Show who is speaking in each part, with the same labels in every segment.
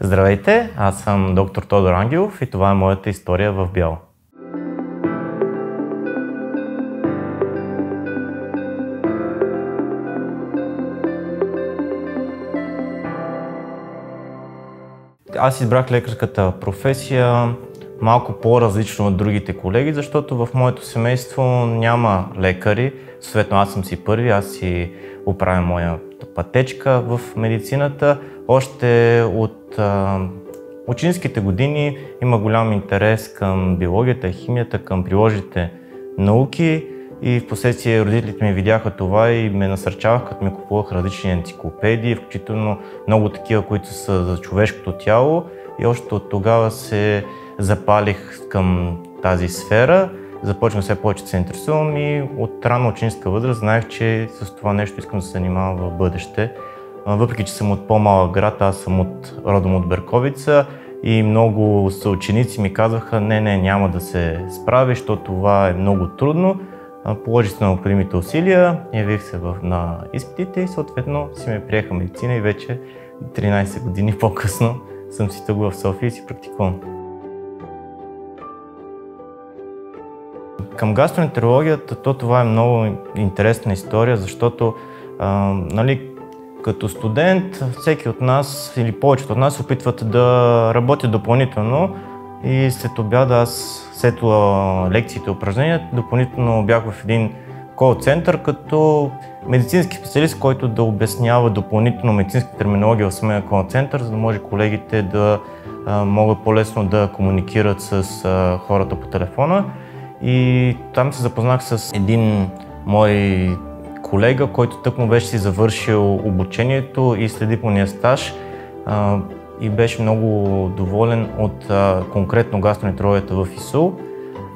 Speaker 1: Здравейте, аз съм доктор Тодор Ангелов и това е моята история в бяло. Аз избрах лекарската професия малко по-различно от другите колеги, защото в моето семейство няма лекари. Съответно, аз съм си първи, аз си оправям моята пътечка в медицината. Още от ученическите години има голям интерес към биологията, химията, към приложните науки и впоследствие родителите ми видяха това и ме насърчаваха, като ми купувах различни енциклопедии, включително много такива, които са за човешкото тяло, и още от тогава се запалих към тази сфера. Започнах все повече да се интересувам и от ранна ученическа възраст знаех, че с това нещо искам да се занимавам в бъдеще. Въпреки че съм от по-малък град, аз съм родом от Берковица и много съученици ми казваха: не, няма да се справиш, защото това е много трудно. Положих се на необходимите усилия, явих се на изпитите и съответно си ме приеха медицина и вече 13 години по-късно съм си тук в София и си практикувам. Към гастроентерологията това е много интересна история, защото като студент всеки от нас или повечето от нас опитват да работят допълнително и след обяда аз след лекциите и упражнения допълнително бях в един кол-център като медицински специалист, който да обяснява допълнително медицинска терминология в самия кол-център, за да може колегите да могат по-лесно да комуникират с хората по телефона. И там се запознах с един мой колега, който тъкмо беше си завършил обучението и след дипломния стаж и беше много доволен от конкретно гастроентерологията в ИСУЛ.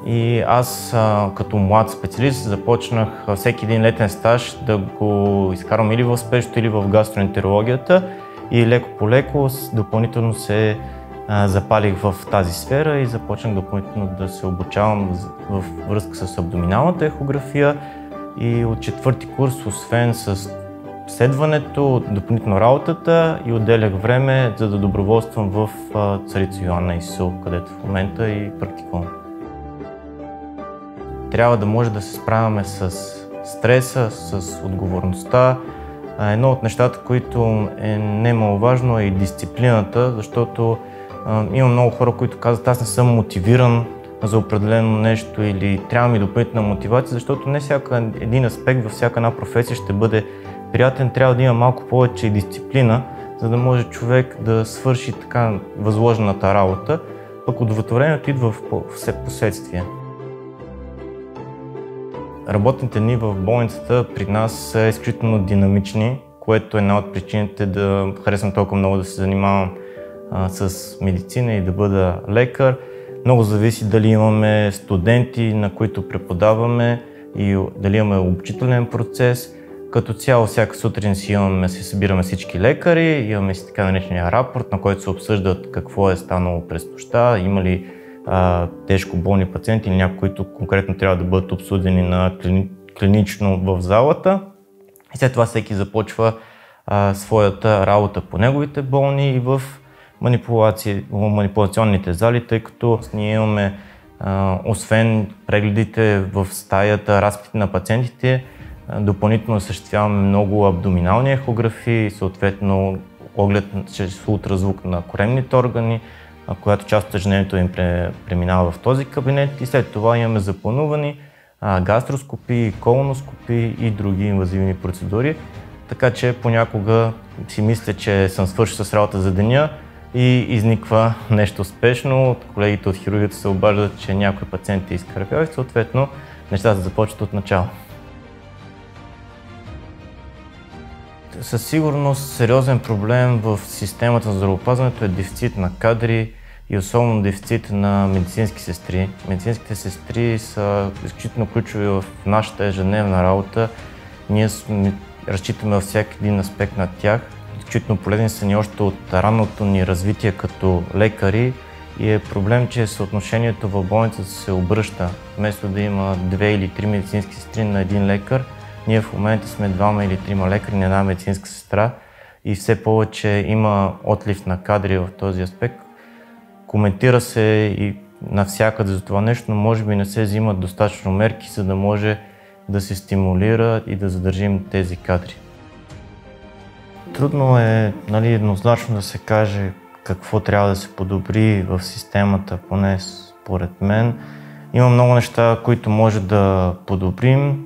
Speaker 1: И аз като млад специалист започнах всеки един летен стаж да го изкарвам или в спешното, или в гастроентерологията и леко по леко допълнително се запалих в тази сфера и започнах допълнително да се обучавам в връзка с абдоминалната ехография. И от четвърти курс, освен с следването, допълнително работата, и отделях време, за да доброволствам в Царица Йоанна ИСУЛ, където в момента и практикувам. Трябва да може да се справяме с стреса, с отговорността. Едно от нещата, които е немаловажно, е и дисциплината, защото има много хора, които казват: аз не съм мотивиран за определено нещо или трябва ми допълнителна мотивация, защото не всяка един аспект във всяка една професия ще бъде приятен. Трябва да има малко повече дисциплина, за да може човек да свърши така възложената работа, пък удовлетворението идва в последствие. Работните дни в болницата при нас са изключително динамични, което е една от причините да харесвам толкова много да се занимавам с медицина и да бъда лекар. Много зависи дали имаме студенти, на които преподаваме, и дали имаме обучителен процес. Като цяло всяка сутрин си събираме всички лекари, имаме си така наречения рапорт, на който се обсъждат какво е станало през нощта, има ли тежко болни пациенти или някои, които конкретно трябва да бъдат обсъдени клинично в залата. И след това всеки започва своята работа по неговите болни и в манипулационните зали, тъй като ние имаме, освен прегледите в стаята, разпити на пациентите, допълнително осъществяваме много абдоминални ехографии, съответно оглед чрез ултразвук на коремните органи, която част от ежедневието им преминава в този кабинет, и след това имаме запланувани гастроскопии, колоноскопии и други инвазивни процедури. Така че понякога си мисля, че съм свършил с работа за деня и изниква нещо спешно. Колегите от хирургията се обаждат, че някой пациент е изкърпял и съответно нещата започват от начало. Със сигурност сериозен проблем в системата на здравеопазването е дефицит на кадри и особено дефицит на медицински сестри. Медицинските сестри са изключително ключови в нашата ежедневна работа. Ние разчитаме във всеки един аспект на тях. Изключително полезни са ни още от ранното ни развитие като лекари и е проблем, че съотношението в болницата се обръща. Вместо да има 2 или 3 медицински сестри на един лекар, ние в момента сме 2 или 3 лекари на една медицинска сестра и все повече има отлив на кадри в този аспект. Коментира се и навсякъде за това нещо, но може би не се взимат достатъчно мерки, за да може да се стимулира и да задържим тези кадри. Трудно е еднозначно да се каже какво трябва да се подобри в системата, поне според мен. Има много неща, които може да подобрим.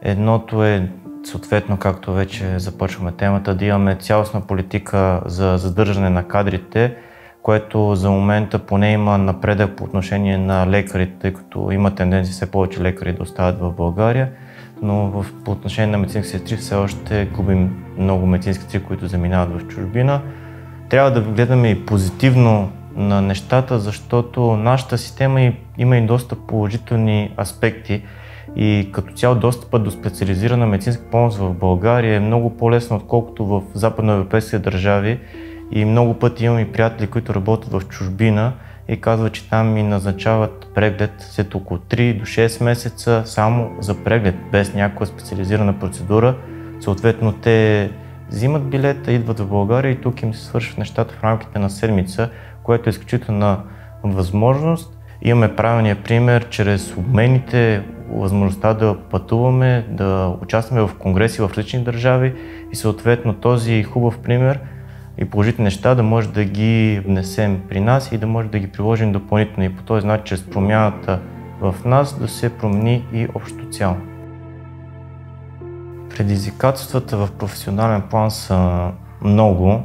Speaker 1: Едното е, съответно, както вече започваме темата, да имаме цялостна политика за задържане на кадрите, което за момента поне има напредък по отношение на лекарите, тъй като има тенденция все повече лекари да остават в България, но по отношение на медицински сестри все още губим много медицински сестри, които заминават в чужбина. Трябва да гледаме и позитивно на нещата, защото нашата система има и доста положителни аспекти и като цяло достъпът до специализирана медицинска помощ в България е много по-лесно, отколкото в западноевропейските държави. И много пъти имам и приятели, които работят в чужбина и казват, че там ми назначават преглед след около 3 до 6 месеца само за преглед, без някаква специализирана процедура. Съответно, те взимат билета, идват в България и тук им се свършват нещата в рамките на седмица, което е изключителна възможност. Имаме правилния пример чрез обмените, възможността да пътуваме, да участваме в конгреси в различни държави и съответно този хубав пример и положителни неща да може да ги внесем при нас и да може да ги приложим допълнително и по този начин, чрез промяната в нас, да се промени и общото цяло. Предизвикателствата в професионален план са много,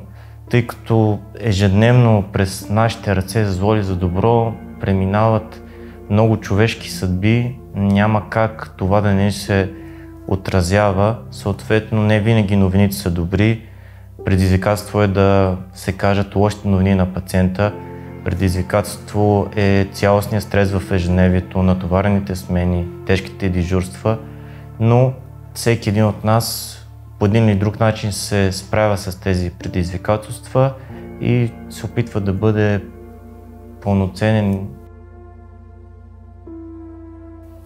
Speaker 1: тъй като ежедневно през нашите ръце за зло или за добро преминават много човешки съдби, няма как това да не се отразява, съответно не винаги новините са добри. Предизвикателство е да се кажат лошите новини на пациента, предизвикателство е цялостният стрес в ежедневието, натоварените смени, тежките дежурства, но всеки един от нас по един или друг начин се справя с тези предизвикателства и се опитва да бъде пълноценен.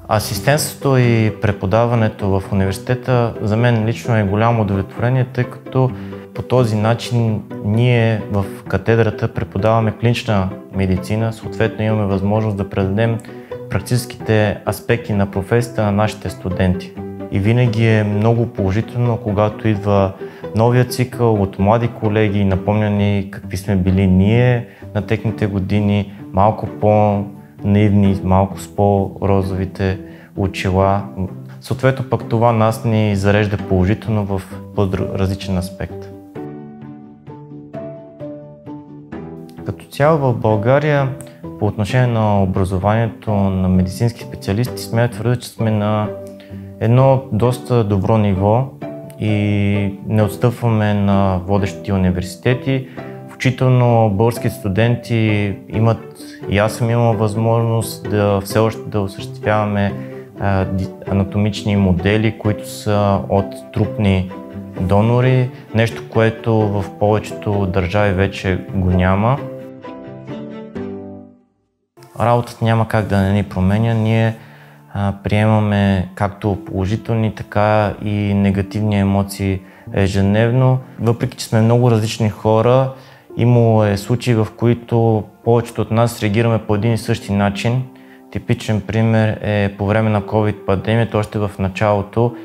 Speaker 1: Асистентството и преподаването в университета за мен лично е голямо удовлетворение, тъй като по този начин ние в катедрата преподаваме клинична медицина, съответно имаме възможност да предадем практическите аспекти на професията на нашите студенти. И винаги е много положително, когато идва новия цикъл от млади колеги, напомня ни какви сме били ние на техните години, малко по-наивни, малко с по-розовите очила. Съответно пък това нас ни зарежда положително в по-различен аспект. Като цяло в България по отношение на образованието на медицински специалисти смея твърдя, че сме на едно доста добро ниво и не отстъпваме на водещите университети. Включително българските студенти имат и аз съм имал възможност да все още да осъществяваме анатомични модели, които са от трупни донори, нещо, което в повечето държави вече го няма. Работата няма как да не ни променя. Ние приемаме както положителни, така и негативни емоции ежедневно. Въпреки че сме много различни хора, имало е случаи, в които повечето от нас реагираме по един и същи начин. Типичен пример е по време на COVID пандемията, още в началото.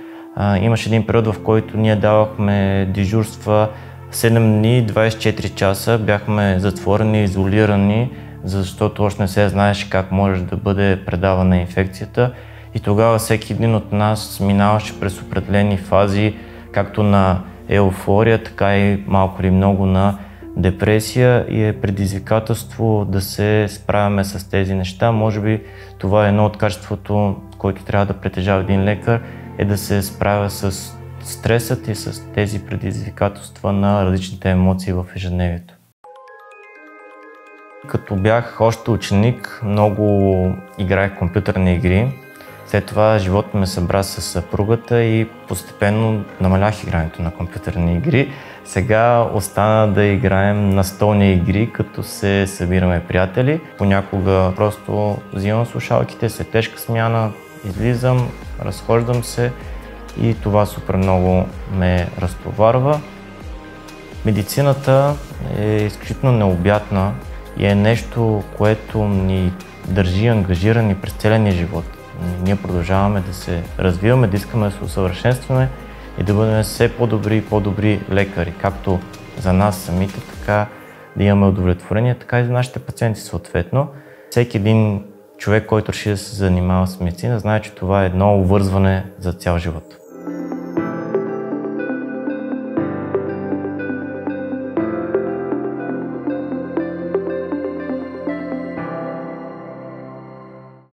Speaker 1: Имаше един период, в който ние давахме дежурства 7 дни, 24 часа, бяхме затворени, изолирани, защото още не се знаеше как може да бъде предавана инфекцията. И тогава всеки един от нас минаваше през определени фази, както на еуфория, така и малко или много на депресия и е предизвикателство да се справяме с тези неща. Може би това е едно от качеството, което трябва да притежава един лекар, е да се справя с стресът и с тези предизвикателства на различните емоции в ежедневието. Като бях още ученик, много играех компютърни игри. След това животът ме събра с съпругата и постепенно намалях игрането на компютърни игри. Сега остана да играем настолни игри, като се събираме приятели. Понякога просто взимам слушалките, след тежка смяна, излизам, разхождам се и това супер много ме разтоварва. Медицината е изключително необятна и е нещо, което ни държи ангажирани през целия ни живот. Ние продължаваме да се развиваме, да искаме да се усъвършенстваме и да бъдем все по-добри и по-добри лекари, както за нас самите, така да имаме удовлетворение, така и за нашите пациенти съответно. Всеки един човек, който реши да се занимава с медицина, знае, че това е едно обвързване за цял живот.